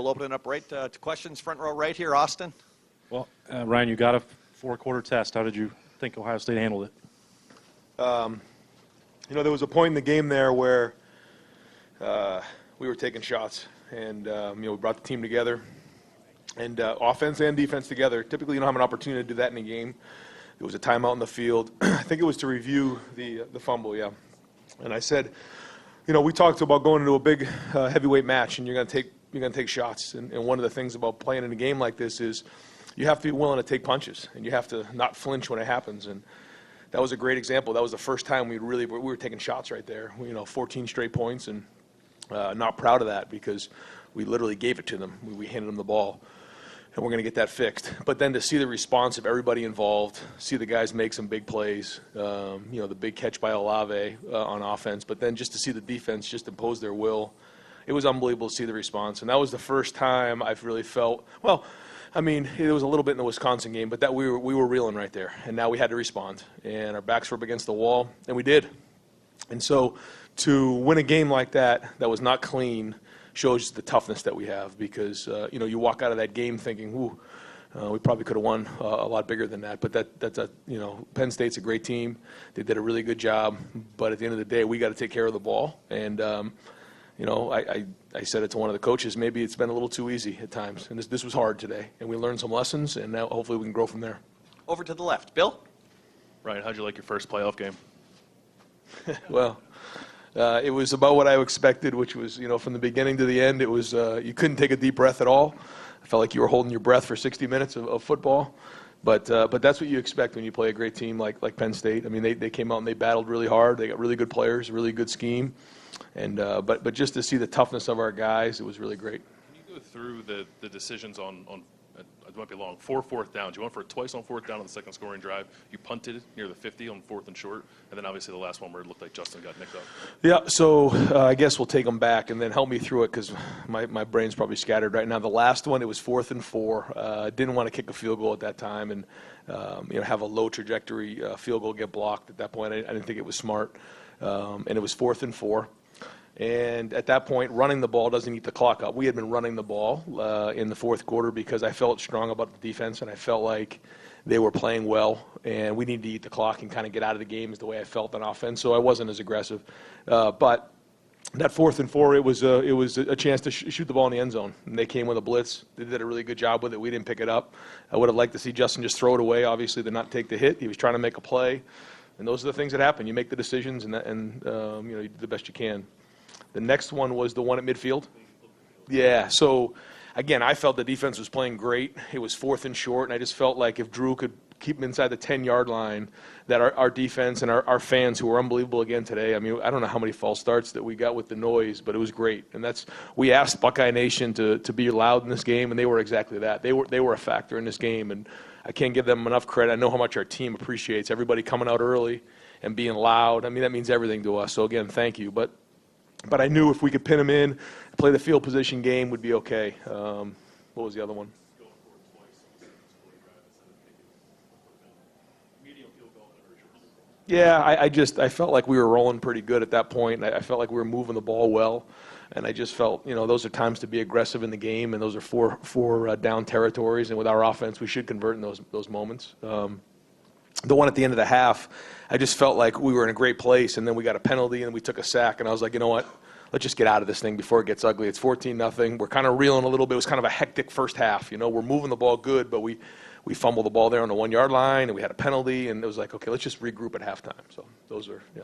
we'll open it up right to questions. Front row right here, Austin. Well, Ryan, you got a 4-quarter test. How did you think Ohio State handled it? There was a point in the game there where we were taking shots, and we brought the team together, and offense and defense together. Typically, you don't have an opportunity to do that in a game. There was a timeout in the field. I think it was to review the fumble, yeah. And I said, we talked about going into a big heavyweight match, and you're going to take shots. And one of the things about playing in a game like this is you have to be willing to take punches, and you have to not flinch when it happens. And that was a great example. That was the first time we were taking shots right there. 14 straight points, and not proud of that because we literally gave it to them. We handed them the ball. And we're going to get that fixed. But then to see the response of everybody involved, see the guys make some big plays, the big catch by Olave on offense, but then just to see the defense just impose their will, it was unbelievable to see the response. And that was the first time I've really felt, it was a little bit in the Wisconsin game, but that we were reeling right there. And now we had to respond. And our backs were up against the wall, and we did. And so to win a game like that was not clean, shows the toughness that we have because, you walk out of that game thinking, we probably could have won a lot bigger than that. But Penn State's a great team. They did a really good job. But at the end of the day, we got to take care of the ball. And, I said it to one of the coaches, maybe it's been a little too easy at times. And this was hard today. And we learned some lessons, and now hopefully we can grow from there. Over to the left. Bill? Ryan, how'd you like your first playoff game? Well, it was about what I expected, which was, from the beginning to the end, it was you couldn't take a deep breath at all. I felt like you were holding your breath for 60 minutes of football. But that's what you expect when you play a great team like Penn State. They came out and they battled really hard. They got really good players, really good scheme. And but just to see the toughness of our guys, it was really great. Can you go through the decisions on it might be long, 4 fourth downs. You went for it twice on 4th down on the second scoring drive. You punted near the 50 on 4th and short. And then obviously the last one where it looked like Justin got nicked up. Yeah, so I guess we'll take them back and then help me through it because my brain's probably scattered right now. The last one, it was 4th and 4. Didn't want to kick a field goal at that time and have a low trajectory field goal get blocked at that point. I didn't think it was smart. And it was 4th and 4. And at that point, running the ball doesn't eat the clock up. We had been running the ball in the 4th quarter because I felt strong about the defense, and I felt like they were playing well, and we needed to eat the clock and kind of get out of the game is the way I felt on offense. So I wasn't as aggressive. But that 4th and 4, it was a chance to shoot the ball in the end zone. And they came with a blitz. They did a really good job with it. We didn't pick it up. I would have liked to see Justin just throw it away, obviously, to not take the hit. He was trying to make a play. And those are the things that happen. You make the decisions, and you do the best you can. The next one was the one at midfield. Yeah, so, again, I felt the defense was playing great. It was 4th and short, and I just felt like if Drew could keep him inside the 10-yard line, that our defense and our fans, who were unbelievable again today, I don't know how many false starts that we got with the noise, but it was great. And we asked Buckeye Nation to be loud in this game, and they were exactly that. They were a factor in this game, and I can't give them enough credit. I know how much our team appreciates everybody coming out early and being loud. That means everything to us. So, again, thank you. But I knew if we could pin them in, play the field position game, would be okay. What was the other one? Yeah, I felt like we were rolling pretty good at that point. I felt like we were moving the ball well. And I just felt, those are times to be aggressive in the game, and those are four down territories. And with our offense, we should convert in those moments. The one at the end of the half, I just felt like we were in a great place, and then we got a penalty, and we took a sack, and I was like, you know what? Let's just get out of this thing before it gets ugly. It's 14-0. We're kind of reeling a little bit. It was kind of a hectic first half. We're moving the ball good, but we fumbled the ball there on the 1-yard line, and we had a penalty, and it was like, okay, let's just regroup at halftime. So those are, yeah.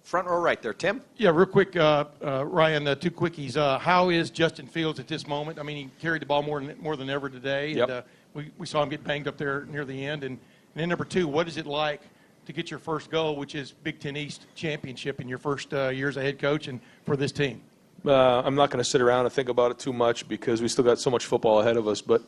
Front row right there. Tim? Yeah, real quick, Ryan, 2 quickies. How is Justin Fields at this moment? He carried the ball more than ever today. Yep. And we saw him get banged up there near the end. And then number 2, what is it like to get your first goal, which is Big Ten East championship in your first year as a head coach and for this team? I'm not going to sit around and think about it too much because we still got so much football ahead of us. But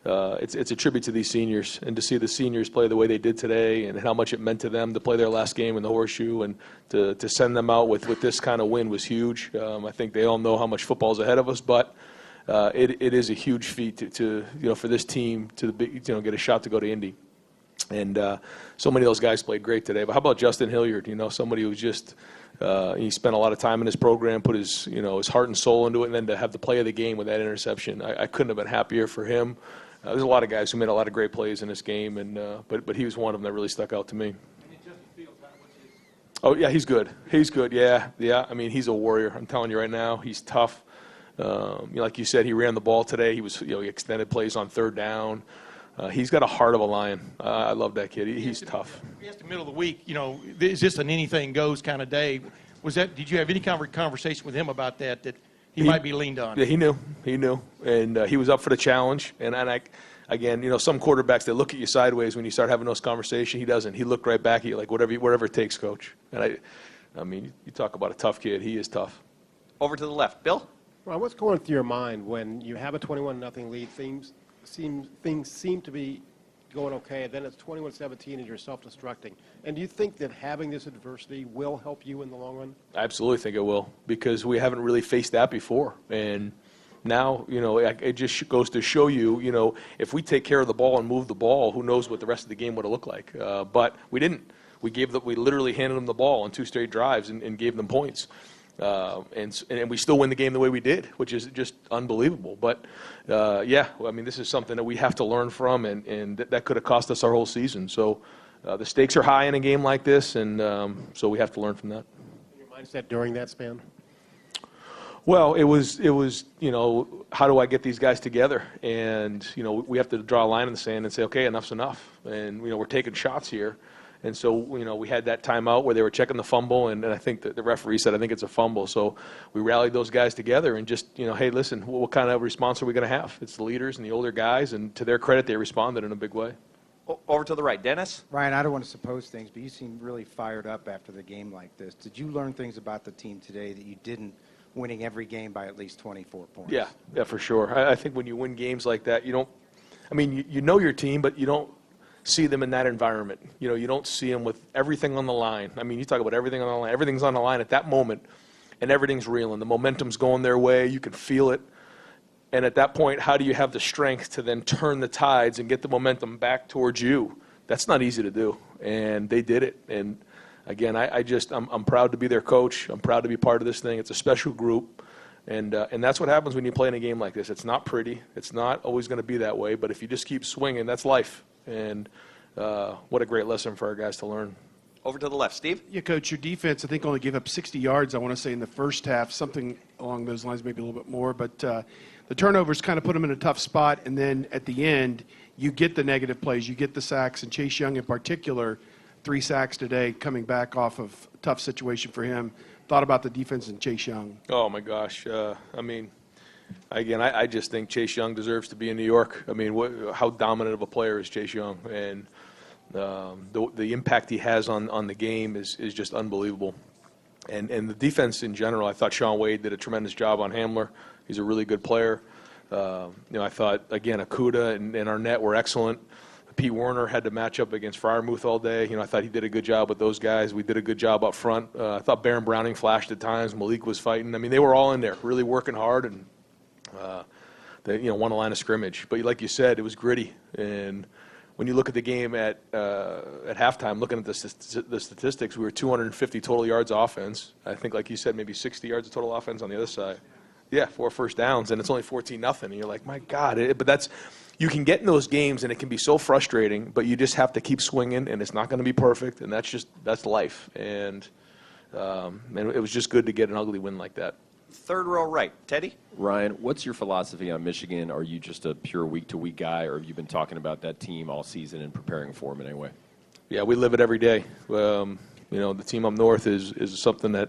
it's a tribute to these seniors, and to see the seniors play the way they did today and how much it meant to them to play their last game in the Horseshoe and to send them out with this kind of win was huge. I think they all know how much football is ahead of us, but it is a huge feat to for this team to get a shot to go to Indy. And so many of those guys played great today. But how about Justin Hilliard? Somebody who's just he spent a lot of time in his program, put his his heart and soul into it, and then to have the play of the game with that interception, I couldn't have been happier for him. There's a lot of guys who made a lot of great plays in this game, and but he was one of them that really stuck out to me. Oh yeah, he's good. He's good. Yeah. I mean, he's a warrior. I'm telling you right now, he's tough. Like you said, he ran the ball today. He was he extended plays on third down. He's got a heart of a lion. I love that kid. He's tough. We asked the middle of the week, is this an anything goes kind of day? Did you have any conversation with him about that he might be leaned on? Yeah, he knew. And he was up for the challenge. And again, some quarterbacks, they look at you sideways when you start having those conversations. He doesn't. He looked right back at you like, whatever it takes, coach. And I mean, you talk about a tough kid. He is tough. Over to the left. Bill? Well, what's going through your mind when you have a 21-0 lead? Things seem to be going okay, then it's 21-17 and you're self-destructing. And do you think that having this adversity will help you in the long run? I absolutely think it will, because we haven't really faced that before. And now, it just goes to show you, if we take care of the ball and move the ball, who knows what the rest of the game would have looked like. But we didn't. We literally handed them the ball on 2 straight drives and gave them points. And we still win the game the way we did, which is just unbelievable. But, this is something that we have to learn from, and that could have cost us our whole season. So the stakes are high in a game like this, and so we have to learn from that. Your mindset during that span? Well, it was how do I get these guys together? And, we have to draw a line in the sand and say, okay, enough's enough. And, we're taking shots here. And so, we had that timeout where they were checking the fumble, and I think that the referee said, I think it's a fumble. So we rallied those guys together and just, hey, listen, what kind of response are we going to have? It's the leaders and the older guys, and to their credit, they responded in a big way. Over to the right. Dennis? Ryan, I don't want to suppose things, but you seem really fired up after the game like this. Did you learn things about the team today that you didn't winning every game by at least 24 points? Yeah, for sure. I think when you win games like that, you know your team, but you don't see them in that environment. You don't see them with everything on the line. I mean, you talk about everything on the line. Everything's on the line at that moment, and everything's real, and the momentum's going their way. You can feel it. And at that point, how do you have the strength to then turn the tides and get the momentum back towards you? That's not easy to do, and they did it. And again, I'm proud to be their coach. I'm proud to be part of this thing. It's a special group. And that's what happens when you play in a game like this. It's not pretty. It's not always going to be that way. But if you just keep swinging, that's life. And what a great lesson for our guys to learn. Over to the left. Steve? Yeah, Coach, your defense, I think, only gave up 60 yards, I want to say, in the first half, something along those lines, maybe a little bit more. But the turnovers kind of put them in a tough spot. And then at the end, you get the negative plays. You get the sacks. And Chase Young in particular, 3 sacks today, coming back off of a tough situation for him. Thought about the defense and Chase Young. Oh, my gosh. I just think Chase Young deserves to be in New York. I mean, how dominant of a player is Chase Young? And the impact he has on the game is just unbelievable. And the defense in general, I thought Shaun Wade did a tremendous job on Hamler. He's a really good player. I thought, again, Akuda and Arnett were excellent. Pete Werner had to match up against Freiermuth all day. I thought he did a good job with those guys. We did a good job up front. I thought Baron Browning flashed at times. Malik was fighting. I mean, they were all in there, really working hard, and they won a line of scrimmage. But like you said, it was gritty. And when you look at the game at halftime, looking at the statistics, we were 250 total yards offense. I think, like you said, maybe 60 yards of total offense on the other side. Yeah, 4 first downs, and it's only 14-0. And you're like, my God. You can get in those games, and it can be so frustrating, but you just have to keep swinging, and it's not going to be perfect, and that's life. And it was just good to get an ugly win like that. Third row right. Teddy? Ryan, what's your philosophy on Michigan? Are you just a pure week-to-week guy, or have you been talking about that team all season and preparing for them in any way? Yeah, we live it every day. The team up north is something that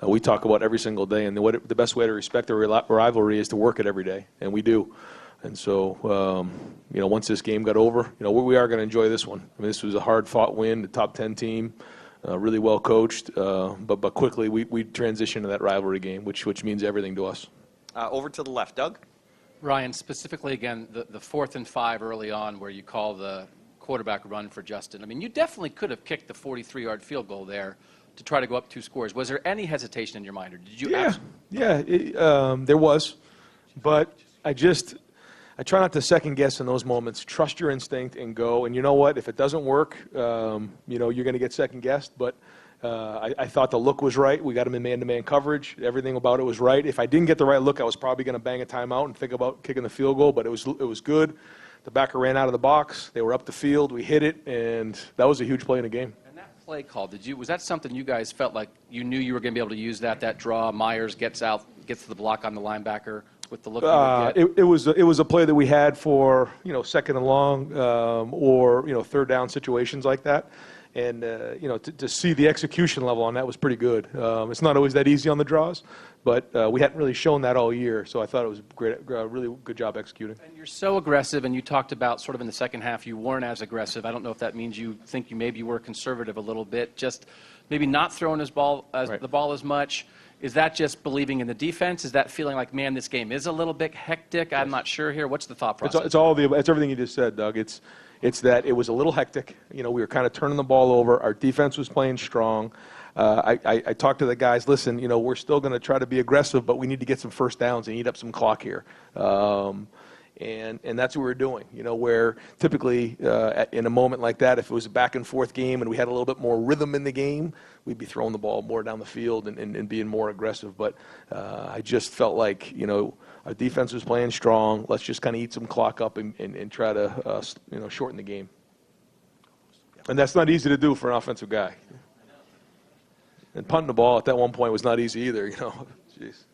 we talk about every single day, and the best way to respect the rivalry is to work it every day, and we do. And so, once this game got over, we are going to enjoy this one. I mean, this was a hard-fought win, the top 10 team, really well coached, but quickly we transitioned to that rivalry game, which means everything to us. Over to the left. Doug? Ryan, specifically, again, the 4th and 5 early on where you call the quarterback run for Justin. I mean, you definitely could have kicked the 43-yard field goal there to try to go up 2 scores. Was there any hesitation in your mind, or did you? There was, but I try not to second guess in those moments. Trust your instinct and go. And you know what? If it doesn't work, you're going to get second guessed. But I thought the look was right. We got him in man-to-man coverage. Everything about it was right. If I didn't get the right look, I was probably going to bang a timeout and think about kicking the field goal. But it was good. The backer ran out of the box. They were up the field. We hit it, and that was a huge play in the game. And that play call, was that something you guys felt like you knew you were going to be able to use that draw? Myers gets to the block on the linebacker with the look you would get? It was a play that we had for second and long or third down situations like that. And, to see the execution level on that was pretty good. It's not always that easy on the draws, but we hadn't really shown that all year. So I thought it was great, really good job executing. And you're so aggressive, and you talked about sort of in the second half you weren't as aggressive. I don't know if that means you think you maybe were conservative a little bit, just maybe not throwing the ball as much. Is that just believing in the defense? Is that feeling like, man, this game is a little bit hectic? I'm not sure here. What's the thought process? It's everything you just said, Doug. It's that it was a little hectic. We were kind of turning the ball over. Our defense was playing strong. I talked to the guys, listen, we're still going to try to be aggressive, but we need to get some first downs and eat up some clock here. And that's what we were doing, where typically in a moment like that, if it was a back-and-forth game and we had a little bit more rhythm in the game, we'd be throwing the ball more down the field and being more aggressive. But I just felt like, our defense was playing strong. Let's just kind of eat some clock up and try to, shorten the game. And that's not easy to do for an offensive guy. And punting the ball at that one point was not easy either, Jeez.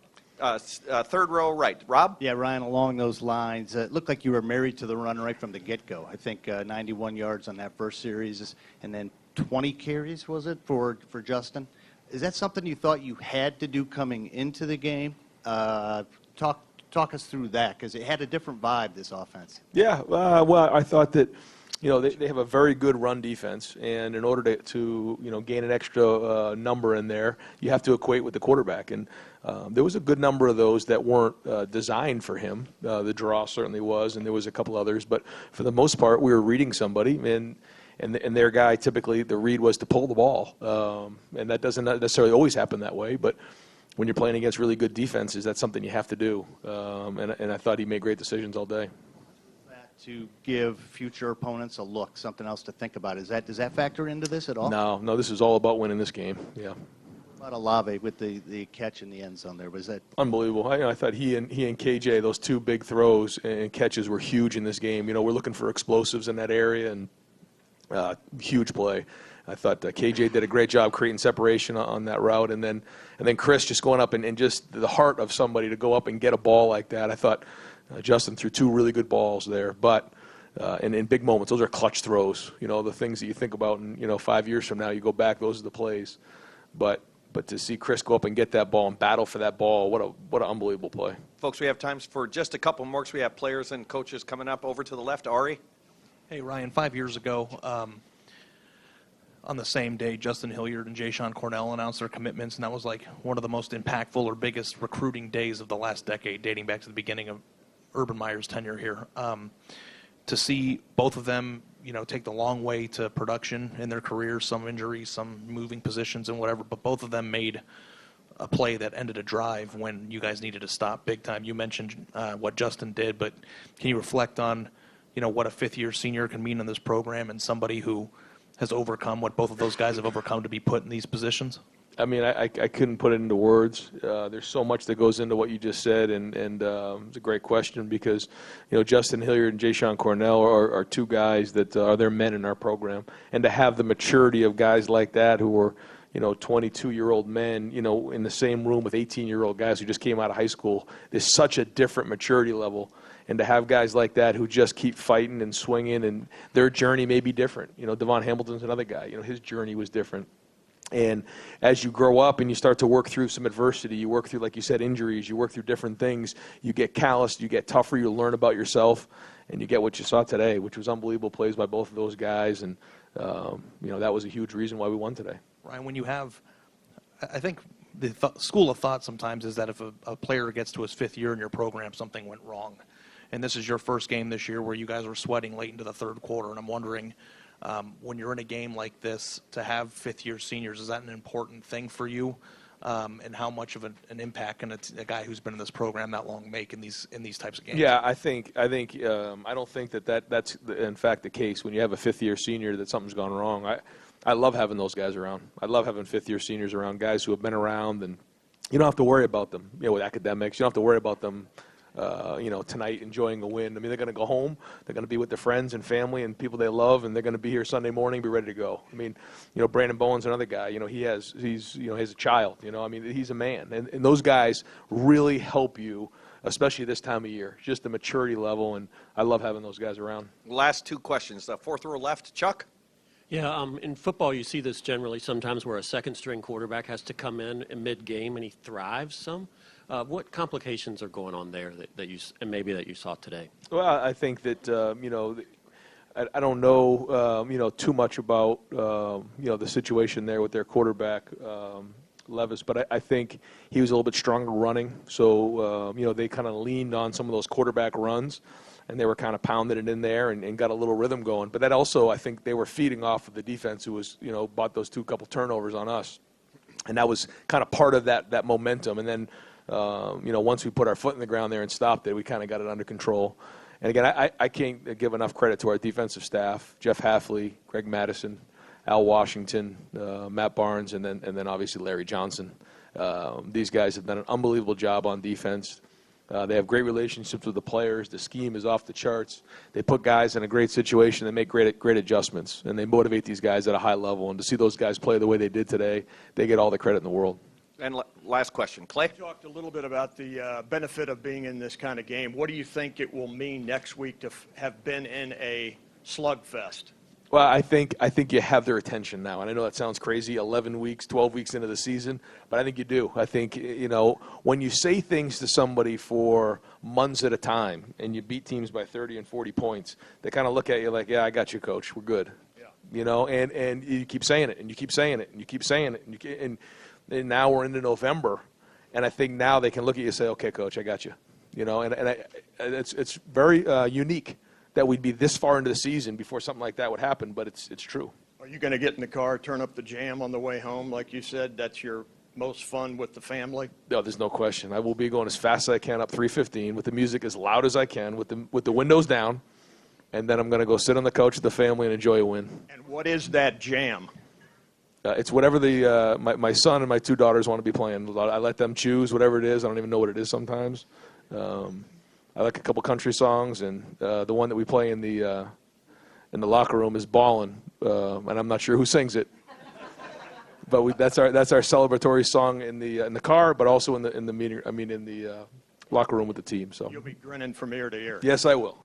Third row right. Rob? Yeah, Ryan, along those lines, it looked like you were married to the run right from the get-go. I think 91 yards on that first series, and then 20 carries, was it, for Justin? Is that something you thought you had to do coming into the game? Talk us through that, because it had a different vibe, this offense. Yeah, well, I thought that, they have a very good run defense, and in order to gain an extra number in there, you have to equate with the quarterback. And there was a good number of those that weren't designed for him. The draw certainly was, and there was a couple others. But for the most part, we were reading somebody, and their guy, typically, the read was to pull the ball. And that doesn't necessarily always happen that way, but when you're playing against really good defenses, that's something you have to do. And I thought he made great decisions all day. To give future opponents a look, something else to think about. Does that factor into this at all? No, this is all about winning this game. Yeah. A lot of Olave with the catch in the end zone there. Was that unbelievable? I thought he and KJ, those two big throws and catches were huge in this game. We're looking for explosives in that area, and huge play. I thought KJ did a great job creating separation on that route, and then Chris just going up and just the heart of somebody to go up and get a ball like that. I thought Justin threw two really good balls there, but in big moments, those are clutch throws. The things that you think about, and 5 years from now, you go back, those are the plays. But to see Chris go up and get that ball and battle for that ball, what an unbelievable play. Folks, we have times for just a couple more, because we have players and coaches coming up. Over to the left, Ari. Hey, Ryan, 5 years ago, on the same day, Justin Hilliard and Jayshon Cornell announced their commitments, and that was like one of the most impactful or biggest recruiting days of the last decade, dating back to the beginning of Urban Meyer's tenure here. To see both of them, take the long way to production in their careers, some injuries, some moving positions and whatever, but both of them made a play that ended a drive when you guys needed to stop big time. You mentioned what Justin did, but can you reflect on, what a fifth-year senior can mean in this program and somebody who has overcome what both of those guys have overcome to be put in these positions? I mean, I couldn't put it into words. There's so much that goes into what you just said, and it's a great question because, Justin Hilliard and Jayshon Cornell are two guys that are their men in our program. And to have the maturity of guys like that who were, 22-year-old men, in the same room with 18-year-old guys who just came out of high school, there's such a different maturity level. And to have guys like that who just keep fighting and swinging, and their journey may be different. Devon Hamilton's another guy. His journey was different. And as you grow up and you start to work through some adversity, you work through, like you said, injuries, you work through different things, you get calloused, you get tougher, you learn about yourself, and you get what you saw today, which was unbelievable plays by both of those guys. And, that was a huge reason why we won today. Ryan, when you have, I think the school of thought sometimes is that if a player gets to his fifth year in your program, something went wrong. And this is your first game this year where you guys were sweating late into the third quarter, and I'm wondering, when you're in a game like this, to have fifth-year seniors, is that an important thing for you? and how much of an impact can a guy who's been in this program that long make in these types of games? Yeah, I don't think that's in fact the case. When you have a fifth-year senior, that something's gone wrong. I love having those guys around. I love having fifth-year seniors around, guys who have been around, and you don't have to worry about them. With academics, you don't have to worry about them. Tonight enjoying a win. I mean, they're going to go home. They're going to be with their friends and family and people they love, and they're going to be here Sunday morning, be ready to go. I mean, Brandon Bowen's another guy. He's a child. I mean, he's a man, and those guys really help you, especially this time of year. Just the maturity level, and I love having those guys around. Last two questions. Fourth row left, Chuck. Yeah, in football, you see this generally sometimes where a second-string quarterback has to come in mid-game and he thrives some. What complications are going on there that you saw today? Well, I think that I don't know too much about the situation there with their quarterback Levis, but I think he was a little bit stronger running, so they kind of leaned on some of those quarterback runs, and they were kind of pounding it in there and got a little rhythm going. But that also, I think they were feeding off of the defense who was bought those couple turnovers on us, and that was kind of part of that momentum. And then once we put our foot in the ground there and stopped it, we kind of got it under control. And again, I can't give enough credit to our defensive staff: Jeff Halfley, Greg Madison, Al Washington, Matt Barnes, and then obviously Larry Johnson. These guys have done an unbelievable job on defense. They have great relationships with the players. The scheme is off the charts. They put guys in a great situation. They make great adjustments, and they motivate these guys at a high level. And to see those guys play the way they did today, they get all the credit in the world. And last question, Clay. You talked a little bit about the benefit of being in this kind of game. What do you think it will mean next week to have been in a slugfest? Well, I think you have their attention now, and I know that sounds crazy, 11 weeks, 12 weeks into the season, but I think you do. I think, when you say things to somebody for months at a time and you beat teams by 30 and 40 points, they kind of look at you like, yeah, I got you, coach, we're good. Yeah. And you keep saying it, and you keep saying it, and you keep saying it, and now we're into November, and I think now they can look at you and say, okay, coach, I got you. It's very unique that we'd be this far into the season before something like that would happen, but it's true. Are you going to get in the car, turn up the jam on the way home, like you said? That's your most fun with the family? No, there's no question. I will be going as fast as I can up 315 with the music as loud as I can, with the windows down, and then I'm going to go sit on the couch with the family and enjoy a win. And what is that jam? It's whatever my son and my two daughters want to be playing. I let them choose whatever it is. I don't even know what it is sometimes. I like a couple country songs, and the one that we play in the locker room is "Ballin'," and I'm not sure who sings it. But that's our celebratory song in the car, but also in the meeting. I mean, in the locker room with the team. So you'll be grinning from ear to ear. Yes, I will.